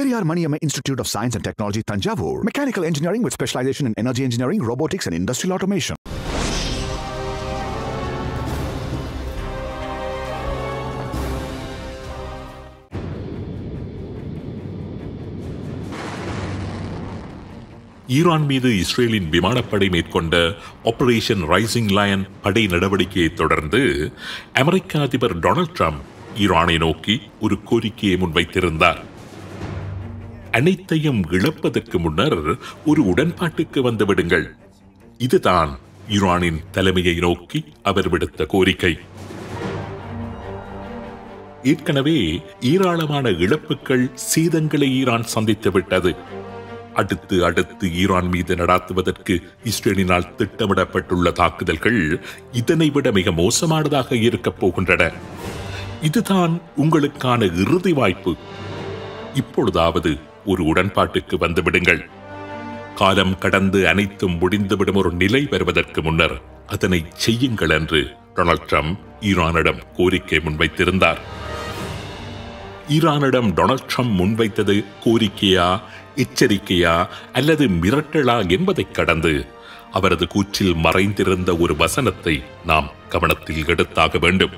Periyar Maniamma Institute of Science and Technology, Thanjavur. Mechanical engineering with specialization in energy engineering, robotics and industrial automation. Iran மீது இஸ்ரேலின் விமானப்படை மேற்கொண்ட operation rising line படை நடவடிக்கையை தொடர்ந்து அமெரிக்க அதிபர் டொனால்ட் ட்ரம்ப் ஈரானை நோக்கி ஒரு கோரிக்கையை முன்வைத்திருந்தார். அனைத்தையும் இழப்பதற்கு முன்னர் ஒரு உடன்பாட்டுக்கு வந்துவிடுங்கள். இதுதான் ஈரானின் தலைமையை நோக்கி அவர் விடுத்த கோரிக்கை. ஏற்கனவே ஏராளமான இழப்புகள், சேதங்களை ஈரான் சந்தித்துவிட்டது. அடுத்து ஈரான் மீது நடாத்துவதற்கு இஸ்ரேலினால் திட்டமிடப்பட்டுள்ள தாக்குதல்கள் இதனை விட மிக மோசமானதாக இருக்கப் போகின்றன. இதுதான் உங்களுக்கான இறுதி வாய்ப்பு. இப்பொழுதாவது ஒரு உடன்பாட்டுக்கு வந்துவிடுங்கள். காலம் கடந்து அனைத்தும் முடிந்துவிடும் ஒரு நிலை வருவதற்கு முன்னர் அதனை செய்யுங்கள் என்று டொனால்ட் ட்ரம்ப் ஈரானிடம் கோரிக்கை முன்வைத்திருந்தார். ஈரானிடம் டொனால்ட் ட்ரம்ப் முன்வைத்தது கோரிக்கையா, எச்சரிக்கையா அல்லது மிரட்டலா என்பதை கடந்து அவரது கூற்றில் மறைந்திருந்த ஒரு வசனத்தை நாம் கவனத்தில் எடுத்தாக வேண்டும்.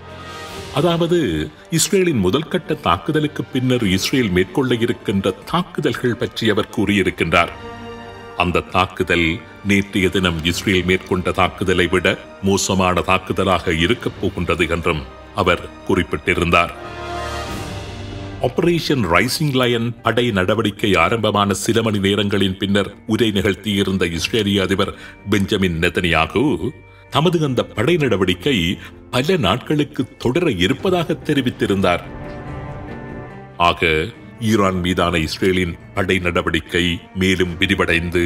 அதாவது, இஸ்ரேலின் முதல் கட்ட தாக்குதலுக்கு பின்னர் இஸ்ரேல் மேற்கொள்ள இருக்கின்ற தாக்குதல்கள் பற்றி அவர் கூறியிருக்கின்றார். அந்த தாக்குதல் நேற்றைய தினம் இஸ்ரேல் மேற்கொண்ட தாக்குதலை விட மோசமான தாக்குதலாக இருக்கப் போகின்றது என்றும் அவர் குறிப்பிட்டிருந்தார். ஆபரேஷன் ரைசிங் லயன் படை நடவடிக்கை ஆரம்பமான சில மணி நேரங்களின் பின்னர் உரை நிகழ்த்தியிருந்த இஸ்ரேலிய அதிபர் பெஞ்சமின் நெதன்யாகு தமது அந்த படை நடவடிக்கை பல நாட்களுக்கு தொடர இருப்பதாக தெரிவித்திருந்தார். ஆக, ஈரான் மீதான இஸ்ரேலின் படை நடவடிக்கை மேலும் விரிவடைந்து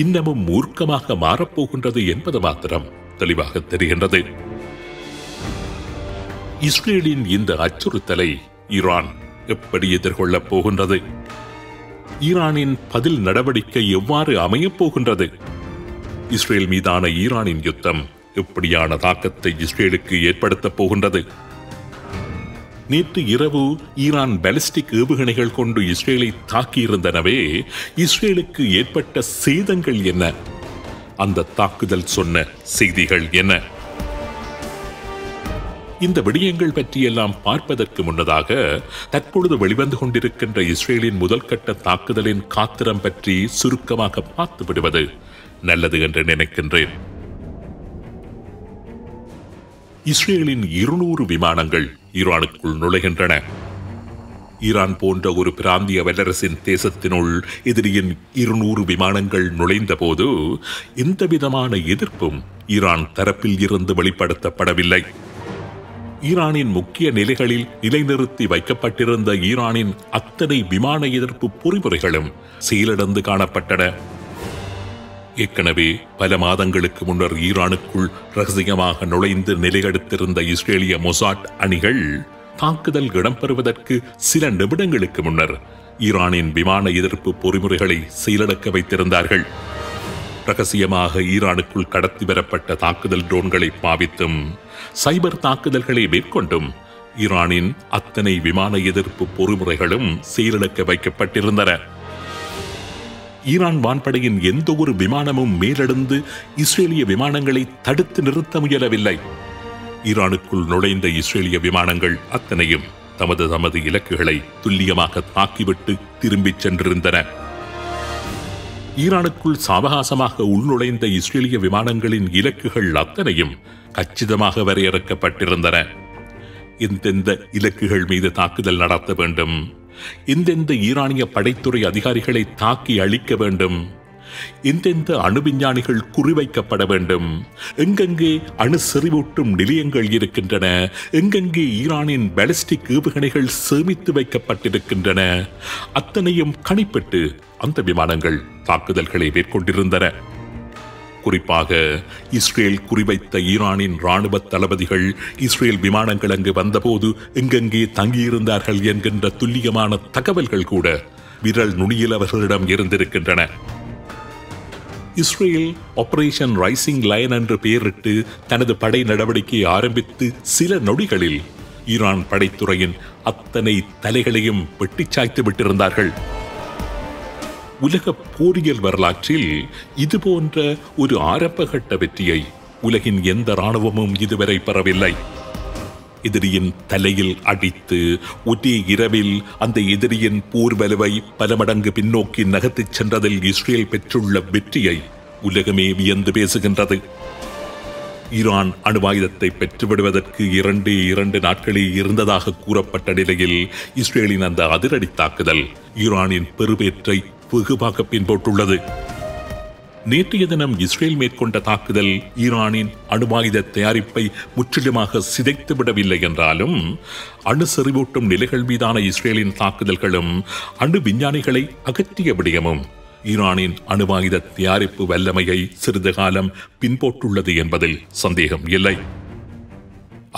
இன்னமும் மூர்க்கமாக மாறப்போகின்றது என்பது மாத்திரம் தெளிவாக தெரிகின்றது. இஸ்ரேலின் இந்த அச்சுறுத்தலை ஈரான் எப்படி எதிர்கொள்ளப் போகின்றது? ஈரானின் பதில் நடவடிக்கை எவ்வாறு அமையப் போகின்றது? இஸ்ரேல் மீதான ஈரானின் யுத்தம் எப்படியான தாக்கத்தை இஸ்ரேலுக்கு ஏற்படுத்தப் போகின்றது? நேற்று இரவு ஈரான் பாலிஸ்டிக் ஏவுகணைகள் கொண்டு இஸ்ரேலை தாக்கியிருந்தனவே, இஸ்ரேலுக்கு ஏற்பட்ட சேதங்கள் என்ன? அந்த தாக்குதல் சொன்ன செய்திகள் என்ன? இந்த விடயங்கள் பற்றியெல்லாம் பார்ப்பதற்கு முன்னதாக தற்பொழுது வெளிவந்து கொண்டிருக்கின்ற இஸ்ரேலின் முதல் கட்ட தாக்குதலின் காத்திரம் பற்றி சுருக்கமாக பார்த்து விடுவது நல்லது என்று நினைக்கின்றேன். இஸ்ரேலின் 200 விமானங்கள் ஈரானுக்குள் நுழைகின்றன. ஈரான் போன்ற ஒரு பிராந்திய வல்லரசின் தேசத்தினுள் எதிரியின் 200 விமானங்கள் நுழைந்த போது எந்தவிதமான எதிர்ப்பும் ஈரான் தரப்பில் இருந்து வெளிப்படுத்தப்படவில்லை. ஈரானின் முக்கிய நிலைகளில் நிலைநிறுத்தி வைக்கப்பட்டிருந்த ஈரானின் அத்தனை விமான எதிர்ப்பு பொறிமுறைகளும் செயலிழந்து காணப்பட்டன. ஏற்கனவே பல மாதங்களுக்கு முன்னர் ஈரானுக்குள் ரகசியமாக நுழைந்து நிலையெடுத்திருந்த இஸ்ரேலிய மொசாட் அணிகள் தாக்குதல் இடம்பெறுவதற்கு சில நிமிடங்களுக்கு முன்னர் ஈரானின் விமான எதிர்ப்பு பொறிமுறைகளை செயலிழக்க வைத்திருந்தார்கள். ரகசியமாக ஈரானுக்குள் கடத்தி வரப்பட்ட தாக்குதல் ட்ரோன்களை பாவித்தும் சைபர் தாக்குதல்களை மேற்கொண்டும் ஈரானின் அத்தனை விமான எதிர்ப்பு பொறிமுறைகளும் செயலிழக்க வைக்கப்பட்டிருந்தன. ஈரான் வான்படையின் எந்த ஒரு விமானமும் மேலெழுந்து இஸ்ரேலிய விமானங்களை தடுத்து நிறுத்த முயலவில்லை. ஈரானுக்குள் நுழைந்த இஸ்ரேலிய விமானங்கள் அத்தனையும் தமது இலக்குகளை துல்லியமாக தாக்கிவிட்டு திரும்பிச் சென்றிருந்தன. ஈரானுக்குள் சாவகாசமாக உள்நுழைந்த இஸ்ரேலிய விமானங்களின் இலக்குகள் அத்தனையும் கச்சிதமாக வரையறுக்கப்பட்டிருந்தன. எந்தெந்த இலக்குகள் மீது தாக்குதல் நடத்த வேண்டும், எந்தெந்த ஈரானிய படைத்துறை அதிகாரிகளை தாக்கி அழிக்க வேண்டும், எந்தெந்த அணு விஞ்ஞானிகள் குறிவைக்கப்பட வேண்டும், எங்கெங்கே அணு செறிவூட்டும் நிலையங்கள் இருக்கின்றன, எங்கெங்கே ஈரானின் பாலிஸ்டிக் ஏவுகணைகள் சேமித்து வைக்கப்பட்டிருக்கின்றன, அத்தனையும் கணிப்பிட்டு அந்த விமானங்கள் தாக்குதல்களை மேற்கொண்டிருந்தன. குறிப்பாக இஸ்ரேல் குறிவைத்த ஈரானின் ராணுவ தளபதிகள் இஸ்ரேல் விமானங்கள் அங்கு வந்தபோது எங்கெங்கே தங்கியிருந்தார்கள் என்கின்ற துல்லியமான தகவல்கள் கூட விரல் நுனியில் அவர்களிடம் இருந்திருக்கின்றன. இஸ்ரேல் ஆபரேஷன் ரைசிங் லயன் என்று பெயரிட்டு தனது படை நடவடிக்கையை ஆரம்பித்து சில நொடிகளில் ஈரான் படைத்துறையின் அத்தனை தலைகளையும் வெட்டிச் சாய்த்து விட்டிருந்தார்கள். உலக போரியல் வரலாற்றில் இதுபோன்ற ஒரு ஆரம்பகட்ட வெற்றியை உலகின் எந்த இராணுவமும் இதுவரை பெறவில்லை. எதிரியின் தலையில் அடித்து ஒரே இரவில் அந்த எதிரியின் போர் வலுவை பல மடங்கு பின்னோக்கி நகர்த்திச் சென்றதில் இஸ்ரேல் பெற்றுள்ள வெற்றியை உலகமே வியந்து பேசுகின்றது. ஈரான் அணுவாயுதத்தை பெற்றுவிடுவதற்கு 2 நாட்களே இருந்ததாக கூறப்பட்ட நிலையில் இஸ்ரேலின் அந்த அதிரடி தாக்குதல் ஈரானின் பெருவேற்றை வெகுவாக பின்பற்றுள்ளது. நேற்றைய தினம் இஸ்ரேல் மேற்கொண்ட தாக்குதல் ஈரானின் அணுவாயுத தயாரிப்பை முற்றிலுமாக சிதைத்துவிடவில்லை என்றாலும் அணு செறிவூட்டும் நிலைகள் மீதான இஸ்ரேலின் தாக்குதல்களும் அணு விஞ்ஞானிகளை அகற்றிய விடயமும் ஈரானின் அணுவாயுத தயாரிப்பு வல்லமையை சிறிது காலம் பின்பற்றுள்ளது என்பதில் சந்தேகம் இல்லை.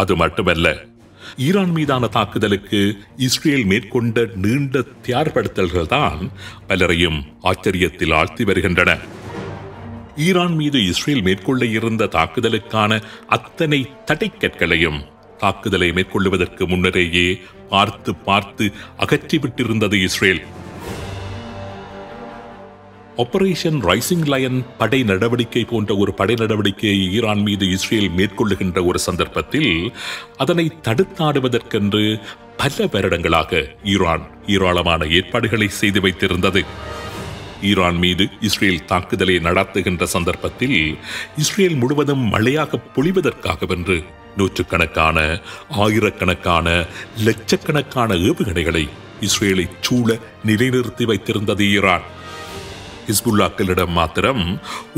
அது மட்டுமல்ல, ஈரான் மீதான தாக்குதலுக்கு இஸ்ரேல் மேற்கொண்ட நீண்ட தயார்படுத்தல்கள் தான் பலரையும் ஆச்சரியத்தில் ஆழ்த்தி வருகின்றன. ஈரான் மீது இஸ்ரேல் மேற்கொள்ள இருந்த தாக்குதலுக்கான அத்தனை தடைக்கற்களையும் தாக்குதலை மேற்கொள்வதற்கு முன்னரேயே பார்த்து அகற்றிவிட்டிருந்தது இஸ்ரேல். ஆபரேஷன் ரைசிங் லயன் படை நடவடிக்கை போன்ற ஒரு படை நடவடிக்கையை ஈரான் மீது இஸ்ரேல் மேற்கொள்ளுகின்ற ஒரு சந்தர்ப்பத்தில் அதனை தடுத்தாடுவதற்கென்று பல வருடங்களாக ஈரான் ஏராளமான ஏற்பாடுகளை செய்து வைத்திருந்தது. ஈரான் மீது இஸ்ரேல் தாக்குதலை நடத்துகின்ற சந்தர்ப்பத்தில் இஸ்ரேல் முழுவதும் மழையாக பொழிவதற்காகவென்று நூற்றுக்கணக்கான, ஆயிரக்கணக்கான, லட்சக்கணக்கான ஏவுகணைகளை இஸ்ரேலை சூழ நிலைநிறுத்தி வைத்திருந்தது ஈரான். ஹிஸ்புல்லாக்களிடம் மாத்திரம்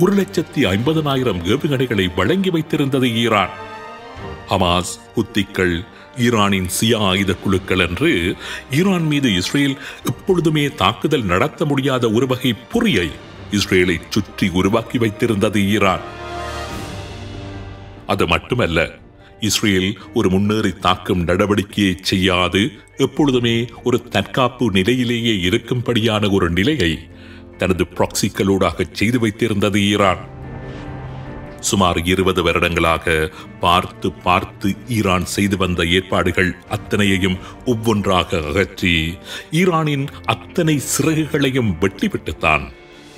1,50,000 ஏவுகணைகளை வழங்கி வைத்திருந்தது ஈரான். ஹமாஸ், ஹுத்திகள், ஈரானின் சியா ஆயுத குழுக்கள் என்று ஈரான் மீது இஸ்ரேல் எப்பொழுதுமே தாக்குதல் நடத்த முடியாத ஒரு வகை பொறியை இஸ்ரேலை சுற்றி உருவாக்கி வைத்திருந்தது ஈரான். அது மட்டுமல்ல, இஸ்ரேல் ஒரு முன்னேறி தாக்கும் நடவடிக்கையை செய்யாது எப்பொழுதுமே ஒரு தற்காப்பு நிலையிலேயே இருக்கும்படியான ஒரு நிலையை தனது ப்ராக்சிகளூடாக செய்து வைத்திருந்தது ஈரான். சுமார் 20 வருடங்களாக பார்த்து ஈரான் செய்து வந்த ஏற்பாடுகள் அத்தனையையும் ஒவ்வொன்றாக அகற்றி ஈரானின் அத்தனை சிறகுகளையும் வெட்டிவிட்டுத்தான்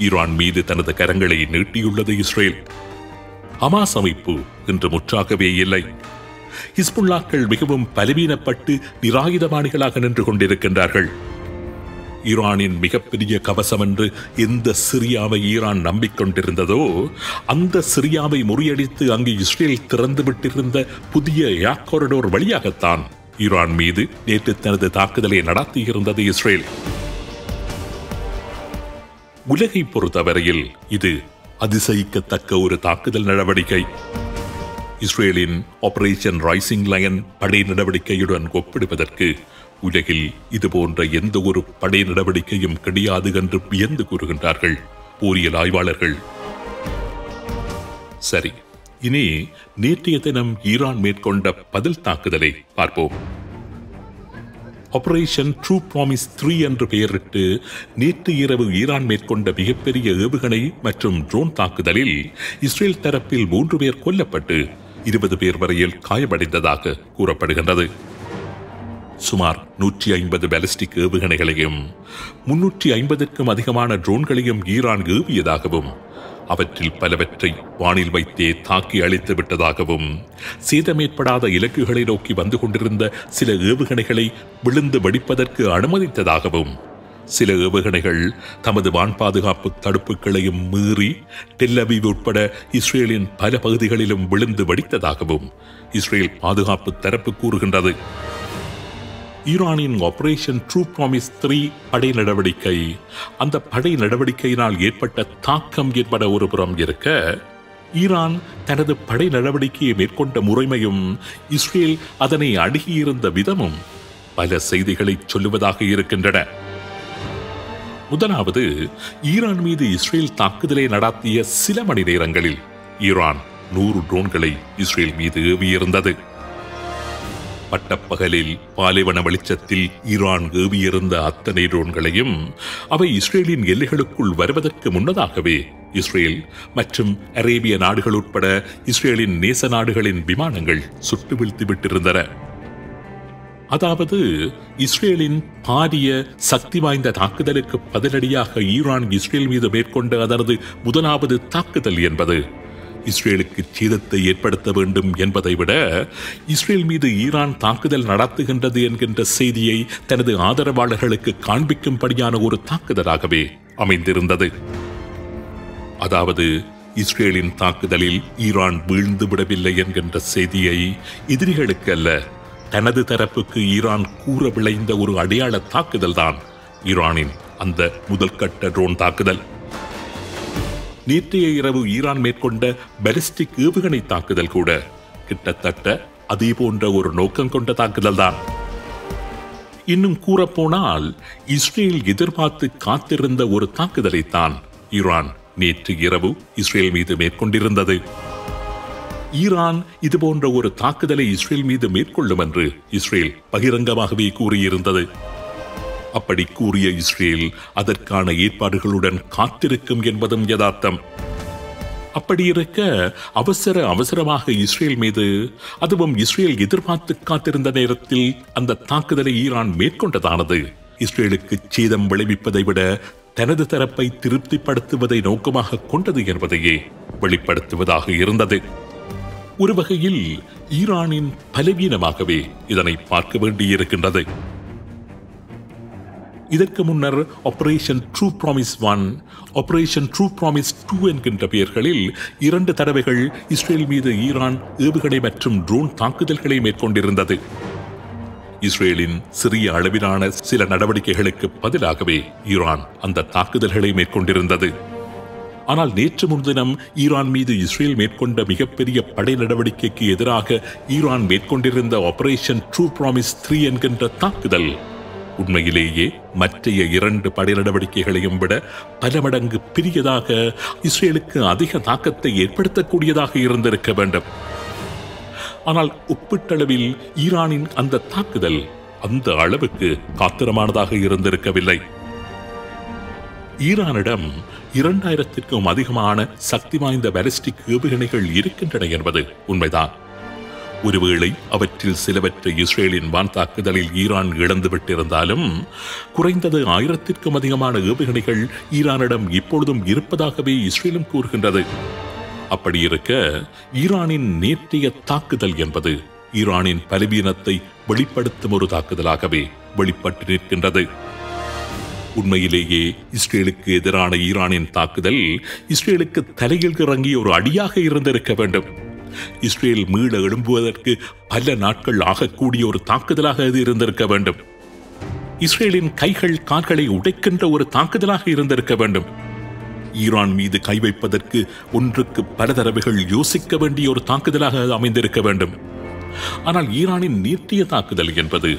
ஈரான் மீது தனது கரங்களை நீட்டியுள்ளது இஸ்ரேல். ஹமாஸ் அமைப்பு இன்று முற்றாகவே இல்லை. ஹிஸ்புல்லாக்கள் மிகவும் பலவீனப்பட்டு நிராயுதபாணிகளாக நின்று கொண்டிருக்கின்றார்கள். ஈரானின் மிகப்பெரிய கவசம் என்று எந்த சிரியாவை ஈரான் நம்பிக்கொண்டிருந்ததோ அந்த சிரியாவை முறியடித்து அங்கு இஸ்ரேல் திறந்து விட்டிருந்த புதிய ஏர் காரிடோர் வழியாகத்தான் ஈரான் மீது நேற்று தனது தாக்குதலை நடத்தியிருந்தது இஸ்ரேல். உலகை பொறுத்தவரையில் இது அதிசயிக்கத்தக்க ஒரு தாக்குதல் நடவடிக்கை. இஸ்ரேலின் ஆபரேஷன் ரைசிங் லயன் படை நடவடிக்கையுடன் ஒப்பிடுவதற்கு உலகில் இதுபோன்ற எந்த ஒரு படை நடவடிக்கையும் கிடையாது என்று வியந்து கூறுகின்றார்கள் போரியல் ஆய்வாளர்கள். சரி, இனி நேற்றைய தினம் ஈரான் மேற்கொண்ட பதில் தாக்குதலை பார்ப்போம். ஆபரேஷன் ட்ரூ ப்ராமிஸ் 3 என்று பெயரிட்டு நேற்று இரவு ஈரான் மேற்கொண்ட மிகப்பெரிய ஏவுகணை மற்றும் ட்ரோன் தாக்குதலில் இஸ்ரேல் தரப்பில் 3 பேர் கொல்லப்பட்டு 20 பேர் வரையில் காயமடைந்ததாக கூறப்படுகின்றது. சுமார் 150 பாலிஸ்டிக் ஏவுகணைகளையும் 350க்கும் அதிகமான ட்ரோன்களையும் ஈரான் ஏவியதாகவும் அவற்றில் பலவற்றை வானில் வைத்தே தாக்கி அழித்து விட்டதாகவும் சேதமேற்படாத இலக்குகளை நோக்கி வந்து கொண்டிருந்த சில ஏவுகணைகளை விழுந்து வெடிப்பதற்கு அனுமதித்ததாகவும் சில ஏவுகணைகள் தமது வான் பாதுகாப்பு தடுப்புகளையும் மீறி டெல் அவீவ் உட்பட இஸ்ரேலின் பல பகுதிகளிலும் விழுந்து வெடித்ததாகவும் இஸ்ரேல் பாதுகாப்பு தரப்பு கூறுகின்றது. ஈரானின் ஆபரேஷன் ட்ரூ ப்ராமிஸ் 3 படை நடவடிக்கை, அந்த படை நடவடிக்கையினால் ஏற்பட்ட தாக்கம் என்பன ஒரு புறம் இருக்க, ஈரான் தனது படை நடவடிக்கையை மேற்கொண்ட முறைமையும் இஸ்ரேல் அதனை அணுகியிருந்த விதமும் பல செய்திகளை சொல்லுவதாக இருக்கின்றன. முதலாவது, ஈரான் மீது இஸ்ரேல் தாக்குதலை நடத்திய சில மணி நேரங்களில் ஈரான் 100 ட்ரோன்களை இஸ்ரேல் மீது ஏவியிருந்தது. பட்டப்பகலில் பாலைவன வெளிச்சத்தில் ஈரான் ஏவியிருந்த அத்தனை ட்ரோன்களையும் அவை இஸ்ரேலின் எல்லைகளுக்குள் வருவதற்கு முன்னதாகவே இஸ்ரேல் மற்றும் அரேபிய நாடுகள் உட்பட இஸ்ரேலின் நேச நாடுகளின் விமானங்கள் சுட்டு வீழ்த்தி விட்டிருந்தன. அதாவது இஸ்ரேலின் பாரிய சக்தி வாய்ந்த தாக்குதலுக்கு பதிலடியாக ஈரான் இஸ்ரேல் மீது மேற்கொண்ட அதனது முதலாவது தாக்குதல் என்பது இஸ்ரேலுக்கு சேதத்தை ஏற்படுத்த வேண்டும் என்பதை விட இஸ்ரேல் மீது ஈரான் தாக்குதல் நடத்துகின்றது என்கின்ற செய்தியை தனது ஆதரவாளர்களுக்கு காண்பிக்கும்படியான ஒரு தாக்குதலாகவே அமைந்திருந்தது. அதாவது இஸ்ரேலின் தாக்குதலில் ஈரான் வீழ்ந்து விடவில்லை என்கின்ற செய்தியை எதிரிகளுக்கு அல்ல, தனது தரப்புக்கு ஈரான் கூற விளைந்த ஒரு அடையாள தாக்குதல் தான் ஈரானின் அந்த முதல் கட்ட ட்ரோன் தாக்குதல். நேற்றைய இரவு ஈரான் மேற்கொண்ட பாலிஸ்டிக் ஏவுகணை தாக்குதல் கூட கிட்டத்தட்ட அதே போன்ற ஒரு நோக்கம் கொண்ட தாக்குதல் தான். இன்னும் கூறப்போனால் இஸ்ரேல் எதிர்பார்த்து காத்திருந்த ஒரு தாக்குதலைத்தான் ஈரான் நேற்று இரவு இஸ்ரேல் மீது மேற்கொண்டிருந்தது. ஈரான் இதுபோன்ற ஒரு தாக்குதலை இஸ்ரேல் மீது மேற்கொள்ளும் என்று இஸ்ரேல் பகிரங்கமாகவே கூறியிருந்தது. அப்படி கூறிய இஸ்ரேல் அதற்கான ஏற்பாடுகளுடன் காத்திருக்கும் என்பதும் யதார்த்தம். அப்படி இருக்க அவசரமாக இஸ்ரேல் மீது, அதுவும் இஸ்ரேல் எதிர்பார்த்து காத்திருந்த நேரத்தில் அந்த தாக்குதலை ஈரான் மேற்கொண்டதானது இஸ்ரேலுக்கு சேதம் விளைவிப்பதை விட தனது தரப்பை திருப்திப்படுத்துவதை நோக்கமாக கொண்டது என்பதையே வெளிப்படுத்துவதாக இருந்தது. ஒரு வகையில் ஈரானின் பலவீனமாகவே இதனை பார்க்க வேண்டியிருக்கின்றது. இதற்கு முன்னர் operation true promise 1, operation true promise 2 என்கின்ற பெயர்களில் 2 தடவைகள் இஸ்ரேல் மீது ஈரான் ஏவுகணை மற்றும் ட்ரோன் தாக்குதல்களை மேற்கொண்டிருந்தது. இஸ்ரேலின் சிறிய அளவிலான சில நடவடிக்கைகளுக்கு பதிலாகவே ஈரான் அந்த தாக்குதல்களை மேற்கொண்டிருந்தது. ஆனால் நேற்று முன்தினம் ஈரான் மீது இஸ்ரேல் மேற்கொண்ட மிகப்பெரிய படை நடவடிக்கைக்கு எதிராக ஈரான் மேற்கொண்டிருந்த ஆபரேஷன் ட்ரூ ப்ராமிஸ் 3 என்கின்ற தாக்குதல் உண்மையிலேயே மற்றைய 2 படை நடவடிக்கைகளையும் விட பல மடங்கு பெரியதாக, இஸ்ரேலுக்கு அதிக தாக்கத்தை ஏற்படுத்தக்கூடியதாக இருந்திருக்க வேண்டும். ஆனால் ஒப்பீட்டளவில் ஈரானின் அந்த தாக்குதல் அந்த அளவுக்கு காத்திரமானதாக இருந்திருக்கவில்லை. ஈரானிடம் 2000க்கும் அதிகமான சக்தி வாய்ந்த பாலிஸ்டிக் ஏவுகணைகள் இருக்கின்றன என்பது உண்மைதான். ஒருவேளை அவற்றில் சிலவற்றை இஸ்ரேலின் வான் தாக்குதலில் ஈரான் இழந்துவிட்டிருந்தாலும் குறைந்தது 1000க்கும் அதிகமான ஏவுகணைகள் ஈரானிடம் இப்பொழுதும் இருப்பதாகவே இஸ்ரேலும் கூறுகின்றது. அப்படி இருக்க ஈரானின் நேற்றைய தாக்குதல் என்பது ஈரானின் பலவீனத்தை வெளிப்படுத்தும் ஒரு தாக்குதலாகவே வெளிப்பட்டு நிற்கின்றது. உண்மையிலேயே இஸ்ரேலுக்கு எதிரான ஈரானின் தாக்குதல் இஸ்ரேலுக்கு தலையில் இறங்கிய ஒரு அடியாக இருந்திருக்க வேண்டும். இஸ்ரேல் மீள எழும்புவதற்கு பல நாட்கள் ஆகக்கூடிய ஒரு தாக்குதலாக அது இருந்திருக்க வேண்டும். இஸ்ரேலின் கைகள் கால்களை உடைக்கின்ற ஒரு தாக்குதலாக இருந்திருக்க வேண்டும். ஈரான் மீது கை வைப்பதற்கு ஒன்றுக்கு பல தடவைகள் யோசிக்க வேண்டிய ஒரு தாக்குதலாக அது அமைந்திருக்க வேண்டும். ஆனால் ஈரானின் நேற்றைய தாக்குதல் என்பது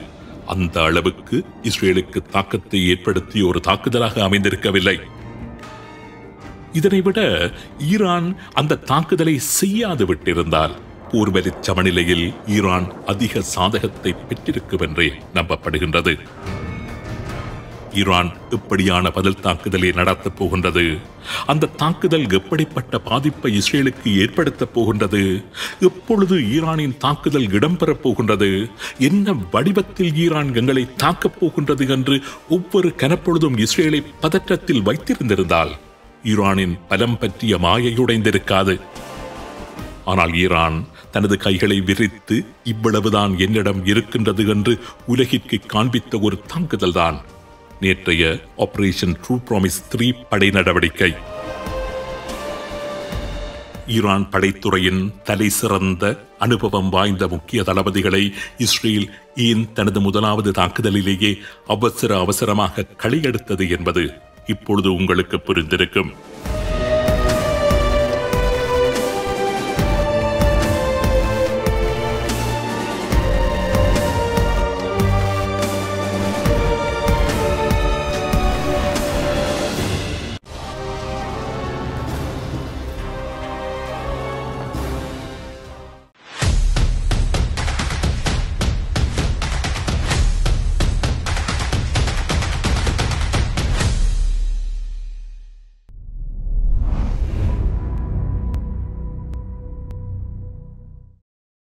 அந்த அளவுக்கு இஸ்ரேலுக்கு தாக்கத்தை ஏற்படுத்திய ஒரு தாக்குதலாக அமைந்திருக்கவில்லை. இதனை விட ஈரான் அந்த தாக்குதலை செய்யாது விட்டிருந்தால் போர்வெளி சமநிலையில் ஈரான் அதிக சாதகத்தை பெற்றிருக்கும் என்றே நம்பப்படுகின்றது. ஈரான் எப்படியான பதில் தாக்குதலை நடத்தப் போகின்றது, அந்த தாக்குதல் எப்படிப்பட்ட பாதிப்பை இஸ்ரேலுக்கு ஏற்படுத்தப் போகின்றது, எப்பொழுது ஈரானின் தாக்குதல் இடம்பெறப் போகின்றது, என்ன வடிவத்தில் ஈரான் எங்களை தாக்கப் போகின்றது என்று ஒவ்வொரு கனப்பொழுதும் இஸ்ரேலை பதற்றத்தில் வைத்திருந்திருந்தால் ஈரானின் பலம் பற்றிய மாயையுடைந்திருக்காது. ஆனால் ஈரான் தனது கைகளை விரித்து இவ்வளவுதான் என்னிடம் இருக்கின்றது என்று உலகிற்கு காண்பித்த ஒரு தாக்குதல் தான் நேற்றைய ஆபரேஷன் ட்ரூ ப்ராமிஸ் 3 படை நடவடிக்கை. ஈரான் படைத்துறையின் தலை சிறந்த அனுபவம் வாய்ந்த முக்கிய தளபதிகளை இஸ்ரேல் ஏன் தனது முதலாவது தாக்குதலிலேயே அவசரமாக களி எடுத்தது என்பது இப்பொழுது உங்களுக்கு புரிந்திருக்கும்.